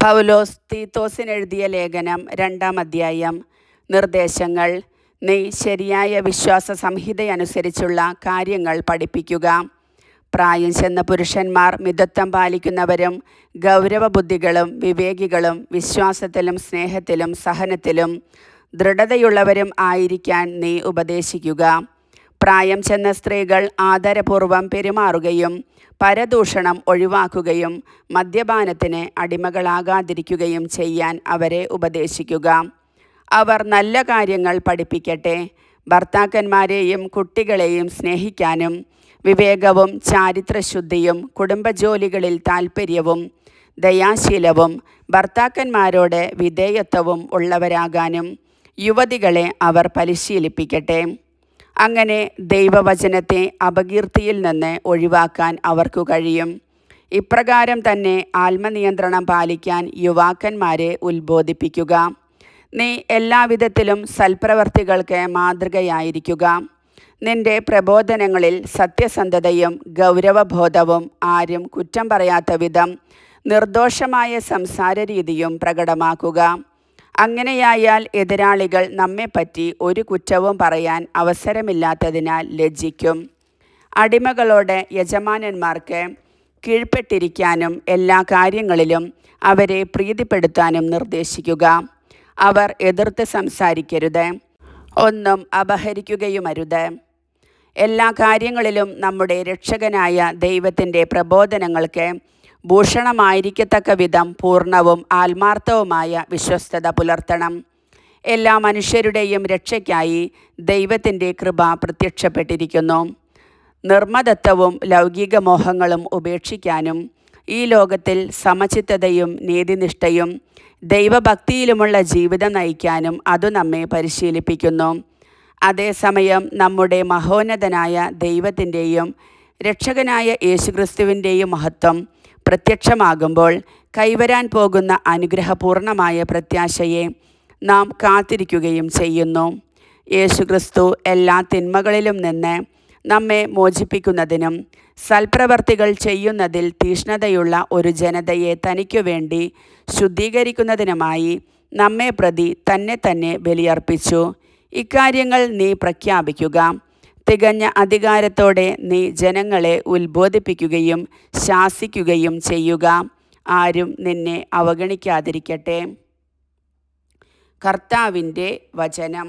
പൗലോസ് തീത്തോസിനെഴുതിയ ലേഖനം 2-ാം അധ്യായം. നിർദ്ദേശങ്ങൾ: നീ ശരിയായ വിശ്വാസ സംഹിതയനുസരിച്ചുള്ള കാര്യങ്ങൾ പഠിപ്പിക്കുക. പ്രായം ചെന്ന പുരുഷന്മാർ മിതത്വം പാലിക്കുന്നവരും ഗൗരവബുദ്ധികളും വിവേകികളും വിശ്വാസത്തിലും സ്നേഹത്തിലും സഹനത്തിലും ദൃഢതയുള്ളവരും ആയിരിക്കാൻ നീ ഉപദേശിക്കുക. പ്രായം ചെന്ന സ്ത്രീകൾ ആദരപൂർവം പെരുമാറുകയും പരദൂഷണം ഒഴിവാക്കുകയും മദ്യപാനത്തിന് അടിമകളാകാതിരിക്കുകയും ചെയ്യാൻ അവരെ ഉപദേശിക്കുക. അവർ നല്ല കാര്യങ്ങൾ പഠിപ്പിക്കട്ടെ. ഭർത്താക്കന്മാരെയും കുട്ടികളെയും സ്നേഹിക്കാനും വിവേകവും ചാരിത്രശുദ്ധിയും കുടുംബജോലികളിൽ താൽപ്പര്യവും ദയാശീലവും ഭർത്താക്കന്മാരോട് വിധേയത്വവും ഉള്ളവരാകാനും യുവതികളെ അവർ പരിശീലിപ്പിക്കട്ടെ. അങ്ങനെ ദൈവവചനത്തെ അപകീർത്തിയിൽ നിന്ന് ഒഴിവാക്കാൻ അവർക്കു കഴിയും. ഇപ്രകാരം തന്നെ ആത്മനിയന്ത്രണം പാലിക്കാൻ യുവാക്കന്മാരെ ഉത്ബോധിപ്പിക്കുക. നീ എല്ലാവിധത്തിലും സൽപ്രവർത്തികൾക്ക് മാതൃകയായിരിക്കുക. നിന്റെ പ്രബോധനങ്ങളിൽ സത്യസന്ധതയും ഗൗരവബോധവും ആരും കുറ്റം പറയാത്ത വിധം നിർദോഷമായ സംസാരരീതിയും പ്രകടമാക്കുക. അങ്ങനെയായാൽ എതിരാളികൾ നമ്മെപ്പറ്റി ഒരു കുറ്റവും പറയാൻ അവസരമില്ലാത്തതിനാൽ ലജ്ജിക്കും. അടിമകളോട് യജമാനന്മാർക്ക് കീഴ്പ്പെട്ടിരിക്കാനും എല്ലാ കാര്യങ്ങളിലും അവരെ പ്രീതിപ്പെടുത്താനും നിർദ്ദേശിക്കുക. അവർ എതിർത്ത് സംസാരിക്കരുത്, ഒന്നും അപഹരിക്കുകയുമരുത്. എല്ലാ കാര്യങ്ങളിലും നമ്മുടെ രക്ഷകനായ ദൈവത്തിൻ്റെ പ്രബോധനങ്ങൾക്ക് ഭൂഷണമായിരിക്കത്തക്ക വിധം പൂർണ്ണവും ആത്മാർത്ഥവുമായ വിശ്വസ്തത പുലർത്തണം. എല്ലാ മനുഷ്യരുടെയും രക്ഷയ്ക്കായി ദൈവത്തിൻ്റെ കൃപ പ്രത്യക്ഷപ്പെട്ടിരിക്കുന്നു. നിർമ്മതത്വവും ലൗകിക മോഹങ്ങളും ഉപേക്ഷിക്കാനും ഈ ലോകത്തിൽ സമചിത്തതയും നീതിനിഷ്ഠയും ദൈവഭക്തിയിലുമുള്ള ജീവിതം നയിക്കാനും അത് നമ്മെ പരിശീലിപ്പിക്കുന്നു. അതേസമയം നമ്മുടെ മഹോന്നതനായ ദൈവത്തിൻ്റെയും രക്ഷകനായ യേശുക്രിസ്തുവിൻ്റെയും മഹത്വം പ്രത്യക്ഷമാകുമ്പോൾ കൈവരാൻ പോകുന്ന അനുഗ്രഹപൂർണമായ പ്രത്യാശയെ നാം കാത്തിരിക്കുകയും ചെയ്യുന്നു. യേശുക്രിസ്തു എല്ലാ തിന്മകളിലും നിന്ന് നമ്മെ മോചിപ്പിക്കുന്നതിനും സൽപ്രവർത്തികൾ ചെയ്യുന്നതിൽ തീഷ്ണതയുള്ള ഒരു ജനതയെ തനിക്കു വേണ്ടി ശുദ്ധീകരിക്കുന്നതിനുമായി നമ്മെ പ്രതി തന്നെ ബലിയർപ്പിച്ചു. ഇക്കാര്യങ്ങൾ നീ പ്രഖ്യാപിക്കുക. തികഞ്ഞ അധികാരത്തോടെ നീ ജനങ്ങളെ ഉത്ബോധിപ്പിക്കുകയും ശാസിക്കുകയും ചെയ്യുക. ആരും നിന്നെ അവഗണിക്കാതിരിക്കട്ടെ. കർത്താവിൻ്റെ വചനം.